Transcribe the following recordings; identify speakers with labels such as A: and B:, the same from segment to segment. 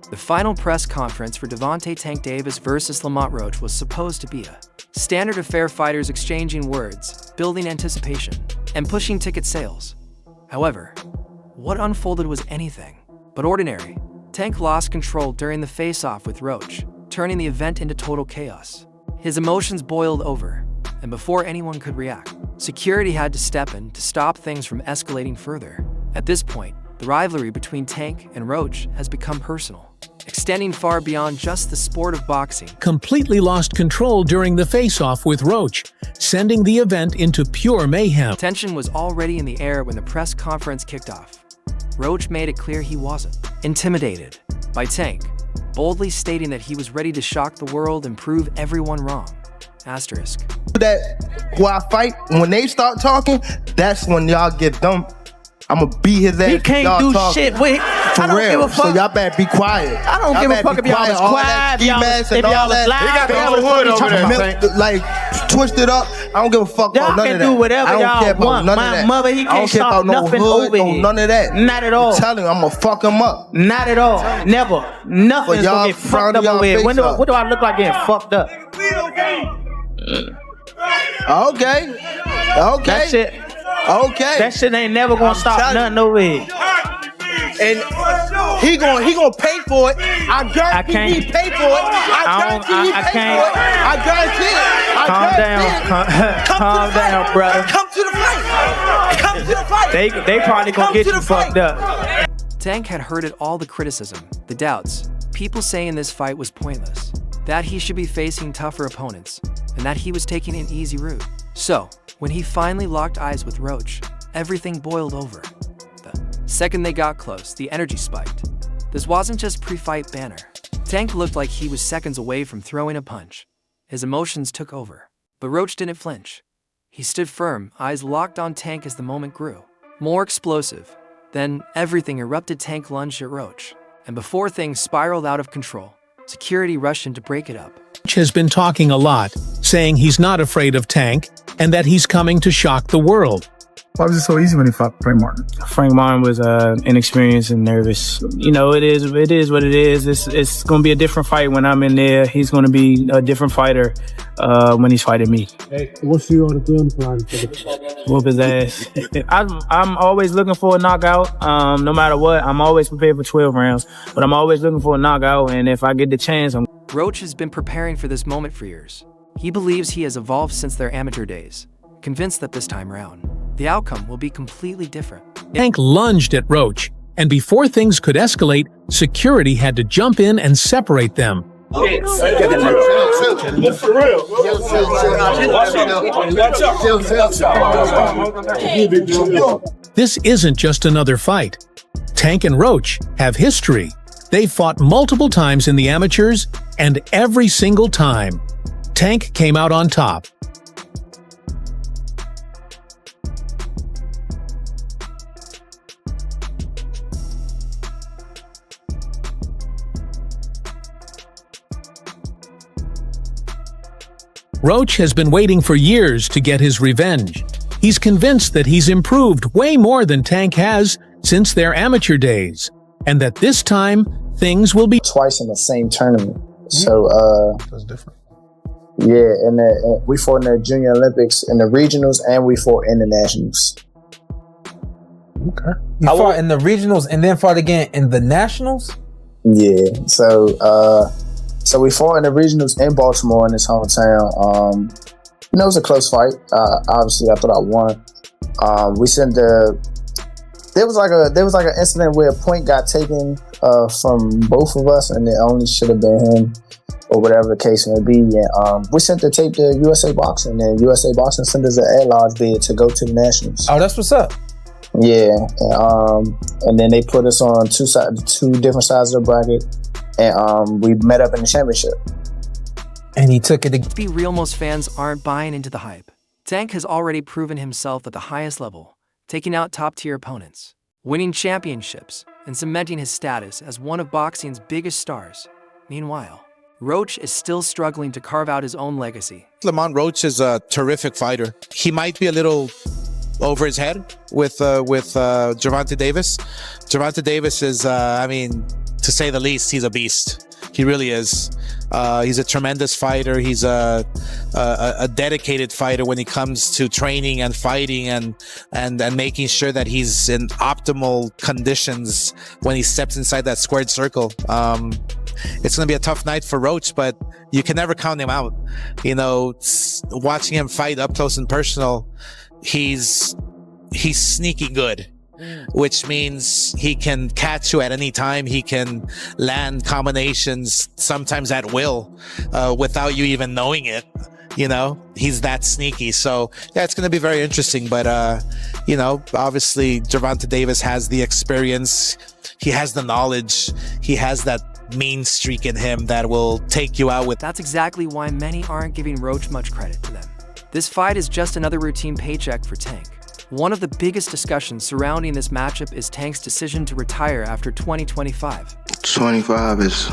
A: The final press conference for Gervonta "Tank" Davis versus Lamont Roach was supposed to be a standard affair, fighters exchanging words, building anticipation, and pushing ticket sales. However, what unfolded was anything but ordinary. Tank lost control during the face-off with Roach, turning the event into total chaos. His emotions boiled over, and before anyone could react, security had to step in to stop things from escalating further. At this point, the rivalry between Tank and Roach has become personal, extending far beyond just the sport of boxing.
B: Completely lost control during the face-off with Roach, sending the event into pure mayhem.
A: Tension was already in the air when the press conference kicked off. Roach made it clear he wasn't intimidated by Tank, boldly stating that he was ready to shock the world and prove everyone wrong. Asterisk.
C: That who I fight, when they start talking, that's when y'all get dumb. I'ma beat his ass.
D: He can't do shit with
C: for real. So y'all better be quiet.
D: I don't give a fuck if y'all was quiet, if y'all was loud.
C: He got the whole hood over there. Like twisted up. I don't give a fuck about none of that.
D: Y'all can do whatever y'all want. My mother, he can't stop nothing over here.
C: None of that.
D: Not at all.
C: I'm telling you, I'm gonna fuck him up.
D: Not at all. Never. Nothing's gonna get fucked up over here. What do I look like getting fucked up?
C: Okay.
D: That's it.
C: Okay.
D: That shit ain't never gonna stop nothing over here.
C: And he gonna pay for it. I guarantee he pay for it. I guarantee it.
D: Calm down, brother.
C: Come to the fight. Come to the fight.
D: They probably gonna get you fucked up.
A: Tank had heard it all, the criticism, the doubts, people saying this fight was pointless, that he should be facing tougher opponents, and that he was taking an easy route. So, when he finally locked eyes with Roach, everything boiled over. The second they got close, the energy spiked. This wasn't just pre-fight banter. Tank looked like he was seconds away from throwing a punch. His emotions took over, but Roach didn't flinch. He stood firm, eyes locked on Tank as the moment grew more explosive. Then, everything erupted. Tank lunged at Roach, and before things spiraled out of control, security rushed in to break it up.
B: Roach has been talking a lot, saying he's not afraid of Tank, and that he's coming to shock the world.
E: Why was it so easy when he fought Frank Martin?
F: Frank Martin was inexperienced and nervous. You know, it is what it is. It's going to be a different fight when I'm in there. He's going to be a different fighter when he's fighting me.
E: Hey, what's you on the gun plan?
F: Whoop his ass. I'm always looking for a knockout. No matter what, I'm always prepared for 12 rounds. But I'm always looking for a knockout, and if I get the chance, I'm...
A: Roach has been preparing for this moment for years. He believes he has evolved since their amateur days, convinced that this time round, the outcome will be completely different.
B: Tank lunged at Roach, and before things could escalate, security had to jump in and separate them. This isn't just another fight. Tank and Roach have history. They've fought multiple times in the amateurs, and every single time, Tank came out on top. Roach has been waiting for years to get his revenge. He's convinced that he's improved way more than Tank has since their amateur days, and that this time, things will be
G: twice in the same tournament. So,
C: that's different.
G: Yeah, and we fought in the Junior Olympics, in the regionals, and we fought in the nationals.
E: Okay. You fought in the regionals and then fought again in the nationals?
G: Yeah. So we fought in the regionals in Baltimore, in his hometown. You know, it was a close fight. Obviously, I thought I won. There was like an incident where a point got taken from both of us, and it only should have been him, or whatever the case may be. And we sent the tape to USA Boxing, and USA Boxing sent us an at-large bid to go to the nationals.
E: Oh, that's what's up.
G: Yeah, and then they put us on two different sides of the bracket, and we met up in the championship.
E: And he took it.
A: Let's be real, most fans aren't buying into the hype. Tank has already proven himself at the highest level, taking out top-tier opponents, winning championships, and cementing his status as one of boxing's biggest stars. Meanwhile, Roach is still struggling to carve out his own legacy.
H: Lamont Roach is a terrific fighter. He might be a little over his head with Gervonta Davis. Gervonta Davis is, I mean, to say the least, he's a beast. He really is. He's a tremendous fighter. He's a dedicated fighter when it comes to training and fighting and making sure that he's in optimal conditions when he steps inside that squared circle. It's going to be a tough night for Roach, but you can never count him out. You know, watching him fight up close and personal, he's sneaky good, which means he can catch you at any time. He can land combinations sometimes at will, without you even knowing it. You know, he's that sneaky. So yeah, it's going to be very interesting. But, you know, obviously Gervonta Davis has the experience. He has the knowledge. He has that mean streak in him that will take you out with.
A: That's exactly why many aren't giving Roach much credit to them. This fight is just another routine paycheck for Tank. One of the biggest discussions surrounding this matchup is Tank's decision to retire after 2025.
I: 25 is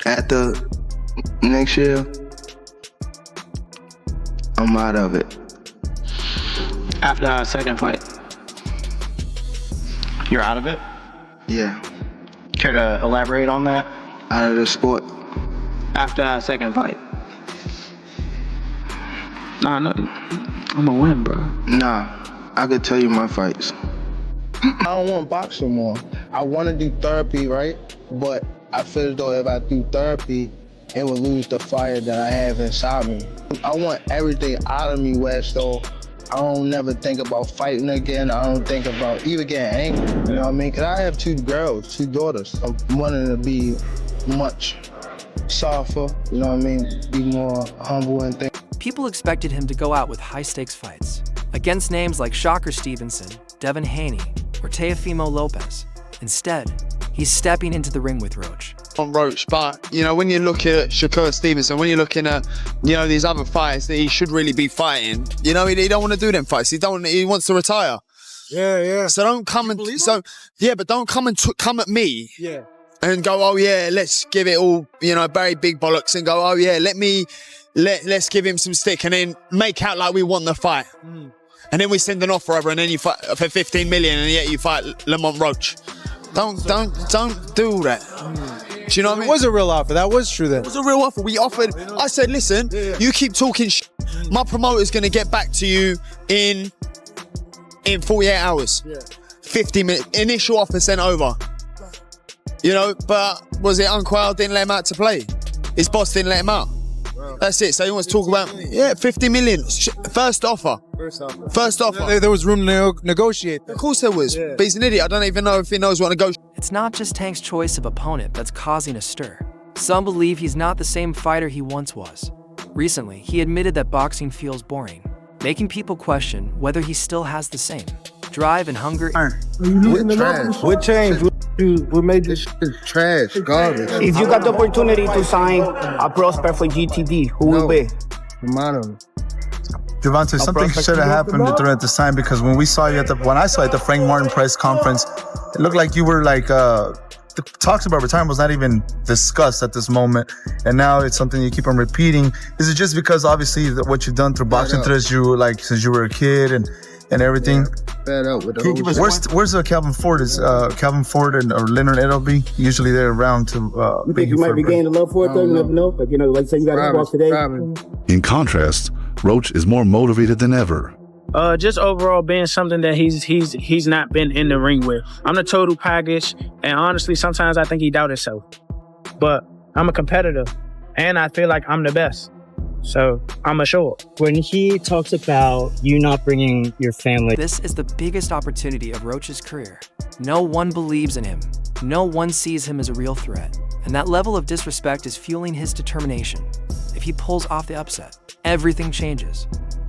I: at the next year. I'm out of it.
J: After our second fight, you're out of it?
I: Yeah.
J: Care to elaborate on that?
I: Out of the sport.
J: After our second fight. Nah, no, I'm gonna win, bro.
I: Nah, I could tell you my fights.
C: I don't want to box no more. I want to do therapy, right? But I feel as though if I do therapy, it will lose the fire that I have inside me. I want everything out of me, Wes, so I don't never think about fighting again. I don't think about even getting angry, you know what I mean? Because I have two girls, two daughters. I'm wanting to be much softer, you know what I mean? Be more humble and things.
A: People expected him to go out with high-stakes fights against names like Shocker Stevenson, Devin Haney, or Teofimo Lopez. Instead, he's stepping into the ring with Roach.
K: On Roach, but you know, when you look at Shakur Stevenson, when you're looking at, you know, these other fights that he should really be fighting, you know, he don't want to do them fights. He wants to retire.
C: Yeah.
K: So don't come and but don't come and come at me.
C: Yeah.
K: And go, oh yeah, let's give it all, you know, very big bollocks, and go, oh yeah, let's give him some stick, and then make out like we want the fight. And then we send an offer over, and then you fight for 15 million, and yet you fight Lamont Roach. Don't do that. Do you know what I mean?
E: It was a real offer. That was true then.
K: It was a real offer. We offered. I said, listen, you keep talking my promoter's going to get back to you in 48 hours. 50 minutes. Initial offer sent over. You know, but was it Unquell didn't let him out to play? His boss didn't let him out. That's it. So he wants to talk about 50 million. First offer.
E: There was room to negotiate.
K: Of course there was. But he's an idiot. I don't even know if he knows what negotiate.
A: It's not just Tank's choice of opponent that's causing a stir. Some believe he's not the same fighter he once was. Recently, he admitted that boxing feels boring, making people question whether he still has the same drive and hunger.
C: What changed? What made this shit trash, garbage?
J: If you got the opportunity to sign a prospect for GTD, who will be?
L: Gervonta, something should have happened during this time, because when I saw you at the Frank Martin press conference, it looked like you were like the talks about retirement was not even discussed at this moment, and now it's something you keep on repeating. Is it just because obviously what you've done through boxing since you were a kid and everything? Where's Calvin Ford? Is Calvin Ford or Leonard Edelby usually they're around to?
J: You think you might be gaining love for it though? You never know. Like, you know, like say you got to walk today.
M: In contrast, Roach is more motivated than ever.
F: Just overall being something that he's not been in the ring with. I'm the total package, and honestly, sometimes I think he doubts himself. But I'm a competitor, and I feel like I'm the best. So I'm a show.
N: When he talks about you not bringing your family,
A: this is the biggest opportunity of Roach's career. No one believes in him. No one sees him as a real threat. And that level of disrespect is fueling his determination. If he pulls off the upset, everything changes.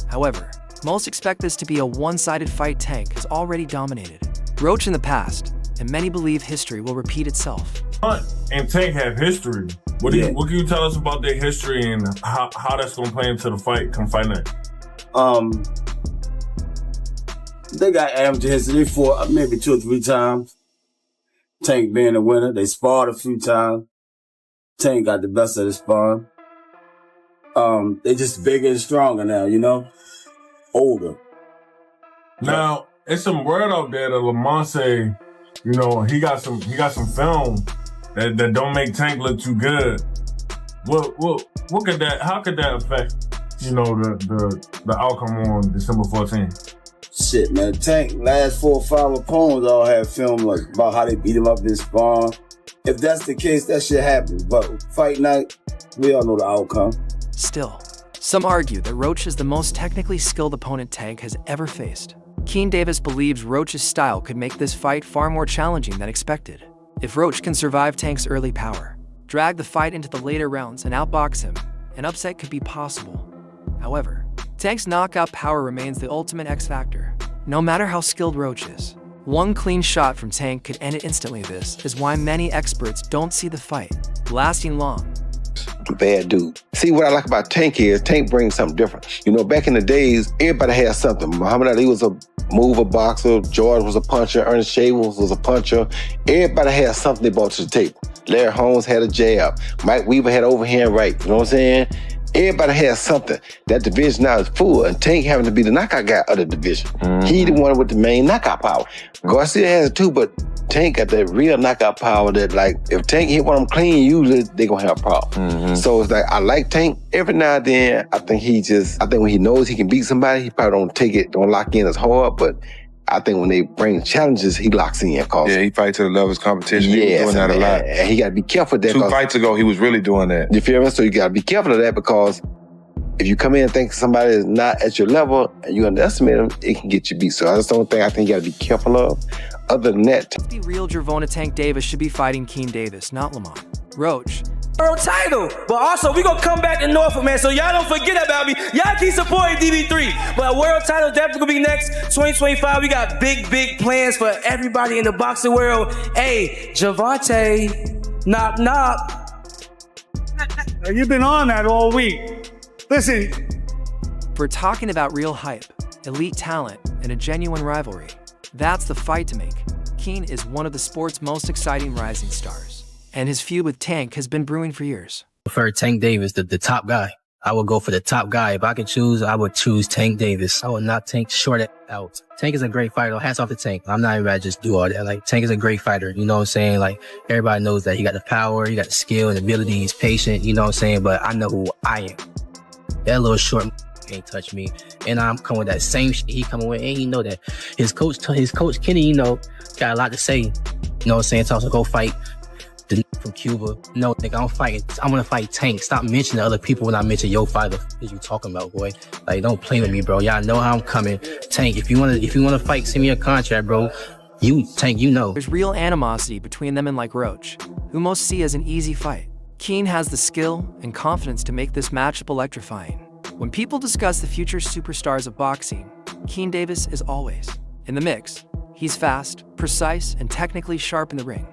A: However, most expect this to be a one-sided fight. Tank has already dominated Roach in the past, and many believe history will repeat itself.
O: Hunt and Tank have history. What can you tell us about their history and how that's going to play into the fight come fight night?
P: They got amateur history. They fought maybe 2 or 3 times. Tank being the winner. They sparred a few times. Tank got the best of the sparring. They just bigger and stronger now, you know? Older.
O: Now, it's some word out there that Lamont say You know, he got some film that don't make Tank look too good. What could that? How could that affect, you know, the outcome on December 14th?
P: Shit, man. Tank last 4 or 5 opponents all had film like about how they beat him up in sparring. If that's the case, that shit happens. But fight night, we all know the outcome.
A: Still, some argue that Roach is the most technically skilled opponent Tank has ever faced. Keen Davis believes Roach's style could make this fight far more challenging than expected. If Roach can survive Tank's early power, drag the fight into the later rounds and outbox him, an upset could be possible. However, Tank's knockout power remains the ultimate X factor, no matter how skilled Roach is. One clean shot from Tank could end it instantly. This is why many experts don't see the fight lasting long.
Q: Bad dude. See, what I like about Tank is Tank brings something different. You know, back in the days, everybody had something. Muhammad Ali was a mover boxer, George was a puncher, Ernest Shavers was a puncher. Everybody had something they brought to the table. Larry Holmes had a jab. Mike Weaver had overhand right. You know what I'm saying? Everybody has something. That division now is full, and Tank having to be the knockout guy of the division. He the one with the main knockout power. Garcia has it too, but Tank got that real knockout power that, like, if Tank hit one of them clean, usually they gonna have a problem. So it's like, I like Tank. Every now and then, I think when he knows he can beat somebody, he probably don't lock in as hard, but I think when they bring challenges, he locks in.
R: Yeah, he fights to the level of his competition. He was doing that a lot.
Q: And he got to be careful of that.
R: 2 fights ago, he was really doing that.
Q: You feel me? So you got to be careful of that, because if you come in and think somebody is not at your level and you underestimate them, it can get you beat. So that's the only thing I think you got to be careful of. Other than that,
A: The real Gervonta Tank Davis should be fighting Keen Davis, not Lamont Roach.
S: World title, but also we gonna come back to Norfolk, man, so y'all don't forget about me. Y'all keep supporting DB3, but world title definitely gonna be next 2025. We got big plans for everybody in the boxing world. Hey, Gervonta, knock knock.
T: You've been on that all week. Listen,
A: we're talking about real hype, elite talent, and a genuine rivalry. That's the fight to make. Keen is one of the sport's most exciting rising stars, and his feud with Tank has been brewing for years.
U: For Tank Davis, the top guy. I would go for the top guy. If I could choose, I would choose Tank Davis. I would not Tank short out. Tank is a great fighter. Hats off to Tank. I'm not even about to just do all that. Like, Tank is a great fighter. You know what I'm saying? Like, everybody knows that he got the power, he got the skill and ability, he's patient, you know what I'm saying? But I know who I am. That little short can't touch me. And I'm coming with that same shit he coming with. And you know that his coach Kenny, you know, got a lot to say. You know what I'm saying? Tells him to go fight the from Cuba. No, nigga, I'm gonna fight Tank. Stop mentioning other people when I mention your fighter. What you talking about, boy? Like, don't play with me, bro. Y'all know how I'm coming. Tank, if you wanna fight, send me a contract, bro. Tank, you know.
A: There's real animosity between them and like Roach, who most see as an easy fight. Keen has the skill and confidence to make this matchup electrifying. When people discuss the future superstars of boxing, Keen Davis is always in the mix. He's fast, precise, and technically sharp in the ring.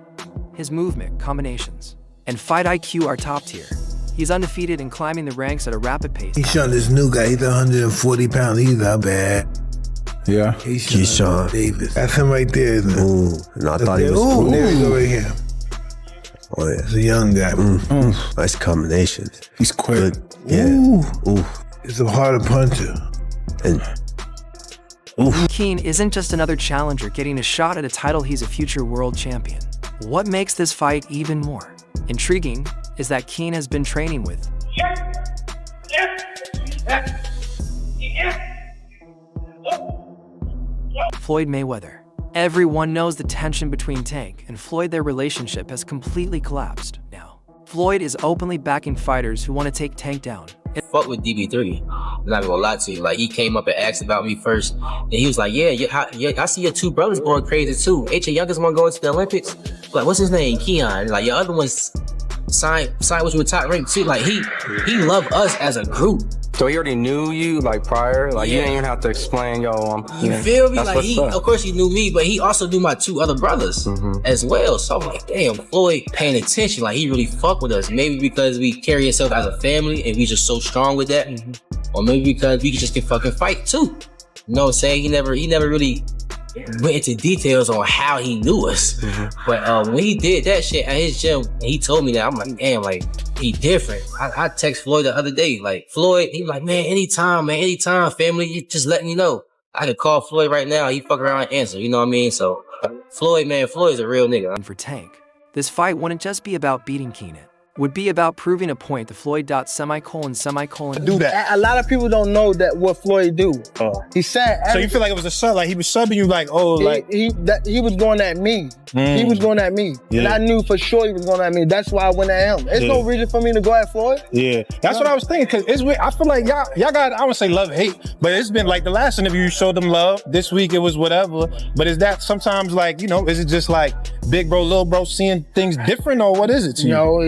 A: His movement, combinations, and fight IQ are top tier. He's undefeated and climbing the ranks at a rapid pace.
V: He's showing this new guy. He's 140 pounds. He's not bad.
W: Yeah.
V: He's Sean Davis. That's him right there, isn't it?
W: Ooh, no, I thought he was.
V: Ooh, there we go right here.
W: Oh yeah,
V: it's a young guy.
W: Nice combination.
V: He's quick.
W: Good. Yeah.
V: Ooh. It's a harder puncher.
W: And
A: Keen isn't just another challenger getting a shot at a title, he's a future world champion. What makes this fight even more intriguing is that Keen has been training with Floyd Mayweather. Everyone knows the tension between Tank and Floyd. Their relationship has completely collapsed now. Floyd is openly backing fighters who want to take Tank down.
U: Fuck with DB3. I'm not gonna lie to you. Like, he came up and asked about me first, and he was like, yeah, I see your 2 brothers going crazy too. Ain't your youngest one going to the Olympics? Like, what's his name? Keon. Like, your other one's signed with you a top rank too. Like, he loved us as a group.
X: So he already knew you, like, prior? Like, you didn't even have to explain, yo,
U: you feel me? Like, of course he knew me, but he also knew my 2 other brothers as well. So I'm like, damn, Floyd paying attention. Like, he really fuck with us. Maybe because we carry ourselves as a family and we just so strong with that. Or maybe because we just can fucking fight too. You know what I'm saying? He never really went into details on how he knew us. But when he did that shit at his gym, and he told me that, I'm like, damn, like, he different. I text Floyd the other day, like, Floyd, he like, man, anytime, family, just letting you know. I could call Floyd right now, he fuck around and answer, you know what I mean? So Floyd, man, Floyd's a real nigga.
A: For Tank, this fight wouldn't just be about beating Keenan. Would be about proving a point to Floyd. Do
C: that. A lot of people don't know that what Floyd do. He said.
B: So you feel like it was a sub? Like he was subbing you? Like
C: he was going at me. He was going at me, and I knew for sure he was going at me. That's why I went at him. There's no reason for me to go at Floyd.
B: Yeah, that's what I was thinking. Cause it's weird. I feel like y'all got. I wouldn't say love hate, but it's been like the last interview you showed them love. This week it was whatever. But is that sometimes like is it just like big bro, little bro seeing things different, or what is it to you?
C: No,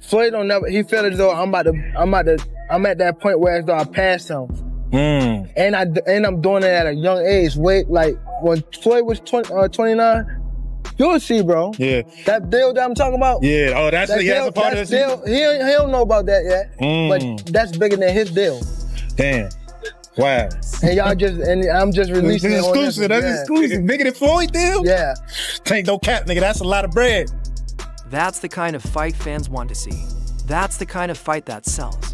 C: Floyd don't never. He felt as though I'm at that point where as though I passed him, and I'm doing it at a young age. Wait, like when Floyd was 29, you'll see, bro.
B: Yeah.
C: That deal that I'm talking about.
B: Yeah. Oh, that's a part of this.
C: Deal. He don't know about that yet, but that's bigger than his deal.
B: Damn. Wow.
C: And I'm just releasing
B: this exclusive. That's exclusive. Bigger than Floyd deal?
C: Yeah.
B: Tank no cap, nigga. That's a lot of bread.
A: That's the kind of fight fans want to see. That's the kind of fight that sells.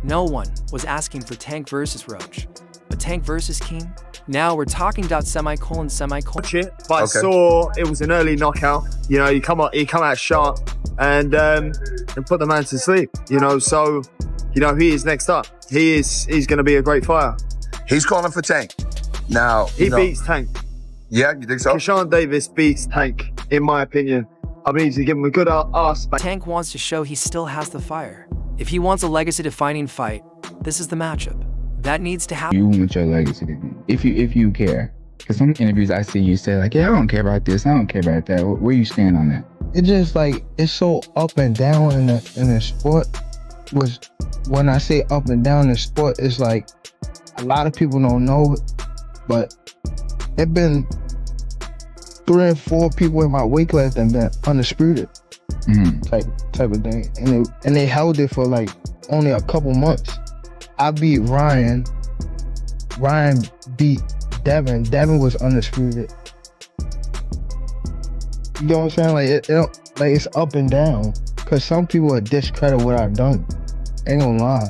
A: No one was asking for Tank versus Roach, but Tank versus King? Now we're talking semicolon.
K: Watch it, but I saw it was an early knockout. You know, he come out sharp and put the man to sleep. You know, so he is next up. He's going to be a great fighter.
D: He's calling for Tank. Now
K: he beats Tank.
D: Yeah, you think so?
K: Gervonta Davis beats Tank, in my opinion. I mean, to give him a good ass.
A: Tank wants to show he still has the fire. If he wants a legacy-defining fight, this is the matchup. That needs to happen.
G: You want your legacy to be, if you care. Because some interviews I see you say like, yeah, I don't care about this, I don't care about that. Where you stand on that?
C: It's just like, it's so up and down in the sport. When I say up and down in the sport, it's like, a lot of people don't know it, but it been 3 or 4 people in my weight class that been undisputed type of thing, and they held it for like only a couple months. I beat Ryan beat Devin was undisputed. You know what I'm saying? Like it's up and down, cause some people will discredit what I've done. Ain't gonna lie,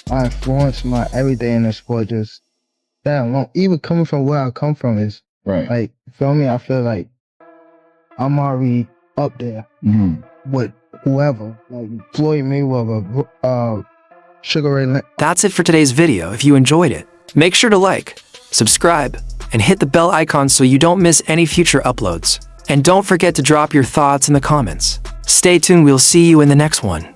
C: my influence, my everything in the sport, just that alone, even coming from where I come from, is
G: right.
C: Like, feel me? I feel like I'm already up there with whoever, like Floyd Mayweather, Sugar Ray Leonard.
A: That's it for today's video. If you enjoyed it, make sure to like, subscribe, and hit the bell icon so you don't miss any future uploads. And don't forget to drop your thoughts in the comments. Stay tuned, we'll see you in the next one.